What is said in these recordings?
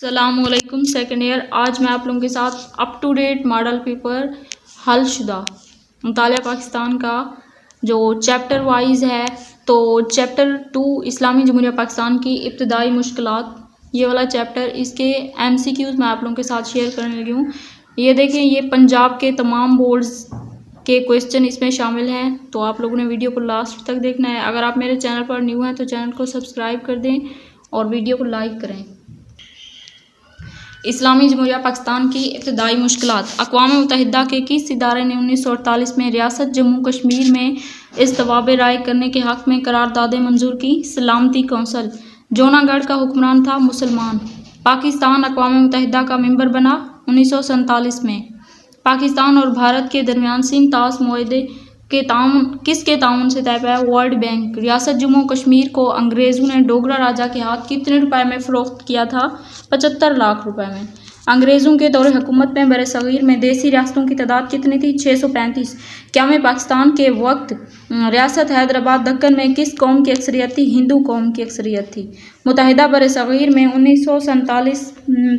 السلام علیکم second year. آج میں آپ لوگوں کے ساتھ up to date model paper حل شدہ مطالعہ پاکستان کا جو چیپٹر وائز ہے، تو چیپٹر 2 اسلامی جمہوریہ پاکستان کی ابتدائی مشکلات، یہ والا چیپٹر، اس کے MCQs میں آپ لوگوں کے ساتھ شیئر کرنے لگی ہوں۔ یہ دیکھیں، یہ پنجاب کے تمام بورڈز کے کویسچن اس میں شامل ہیں، تو آپ لوگوں نے ویڈیو کو لاسٹ تک دیکھنا ہے۔ اگر آپ میرے چینل پر نیو ہیں تو چینل کو سبسکرائب کر دیں اور ویڈیو کو لائک کریں۔ اسلامی جمہوریہ پاکستان کی ابتدائی مشکلات۔ اقوام متحدہ کے کس ادارے نے 1948 میں ریاست جموں کشمیر میں استواب رائے کرنے کے حق میں قراردادیں منظور کی؟ سلامتی کونسل۔ جوناگڑھ کا حکمران تھا مسلمان۔ پاکستان اقوام متحدہ کا ممبر بنا 1947 میں۔ پاکستان اور بھارت کے درمیان سندھ طاس معاہدے کس کے تعاون سے طے پایا؟ World bank. ریاست جموں کشمیر کو انگریزوں نے ڈوگرا راجا کے ہاتھ کتنے روپے میں فروخت کیا تھا؟ 75 لاکھ روپے میں۔ انگریزوں کے دور حکومت میں برصغیر میں دیسی ریاستوں کی تعداد کتنی تھی؟ 635۔ قیام پاکستان کے وقت ریاست حیدرآباد دکن میں کس قوم کی اکثریت تھی؟ ہندو قوم کی اکثریت تھی۔ متحدہ برصغیر میں 1947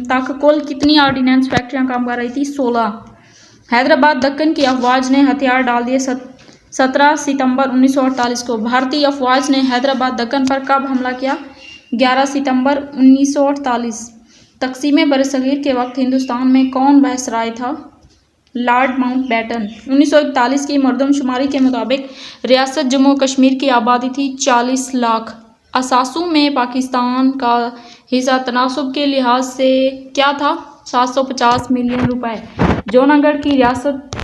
تک کل کتنی آرڈیننس فیکٹریاں کام کر رہی تھی؟ 16۔ حیدرآباد دکن کی افواج نے ہتھیار ڈال دیے 17 ستمبر 1948 کو۔ بھارتی افواج نے حیدرآباد دکن پر کب حملہ کیا؟ 11 ستمبر 1948۔ تقسیم برصغیر کے وقت ہندوستان میں کون وائسرائے تھا؟ Lord Mount beaten. 1941 کی مردم شماری کے مطابق ریاست جموں کشمیر کی آبادی تھی 40 لاکھ۔ اثاثوں میں پاکستان کا حصہ تناسب کے لحاظ سے کیا تھا؟ 750 ملین روپے۔ جوناگڑھ کی ریاست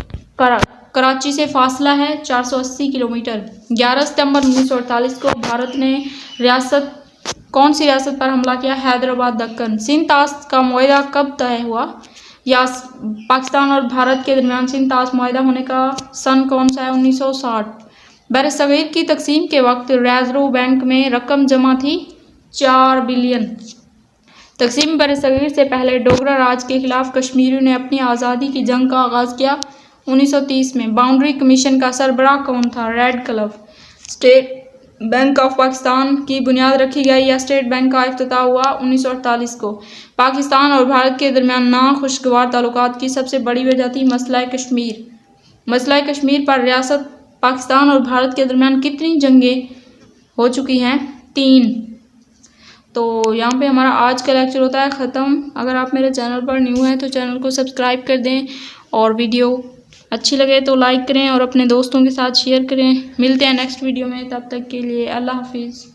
کراچی سے فاصلہ ہے 480 کلومیٹر۔ 11 ستمبر 1948 کو بھارت نے کون سی ریاست پر حملہ کیا؟ حیدرآباد دکن۔ سندھ طاس کا معاہدہ کب طے ہوا؟ یا پاکستان اور بھارت کے درمیان سندھ طاس معاہدہ ہونے کا سن کون سا ہے؟ 1960۔ برصغیر کی تقسیم کے وقت ریزرو بینک میں رقم جمع تھی 4 بلین۔ تقسیم برصغیر سے پہلے ڈوگرا راج کے خلاف کشمیریوں نے اپنی آزادی کی جنگ کا آغاز کیا 1930 میں۔ باؤنڈری کمیشن کا سربراہ کون تھا؟ Radcliffe. State bank of Pakistan کی بنیاد رکھی گئی یا اسٹیٹ بینک کا افتتاح ہوا 1948 کو۔ پاکستان اور بھارت کے درمیان ناخوشگوار تعلقات کی سب سے بڑی وجہ تھی مسئلہ کشمیر۔ مسئلہ کشمیر پر ریاست پاکستان اور بھارت کے درمیان کتنی جنگیں ہو چکی ہیں؟ 3۔ تو یہاں پہ ہمارا آج کا لیکچر ہوتا ہے ختم۔ اگر آپ میرے چینل پر نیو ہیں تو چینل کو سبسکرائب کر دیں اور ویڈیو اچھی لگے تو لائک کریں اور اپنے دوستوں کے ساتھ شیئر کریں۔ ملتے ہیں نیکسٹ ویڈیو میں، تب تک کے لیے اللہ حافظ۔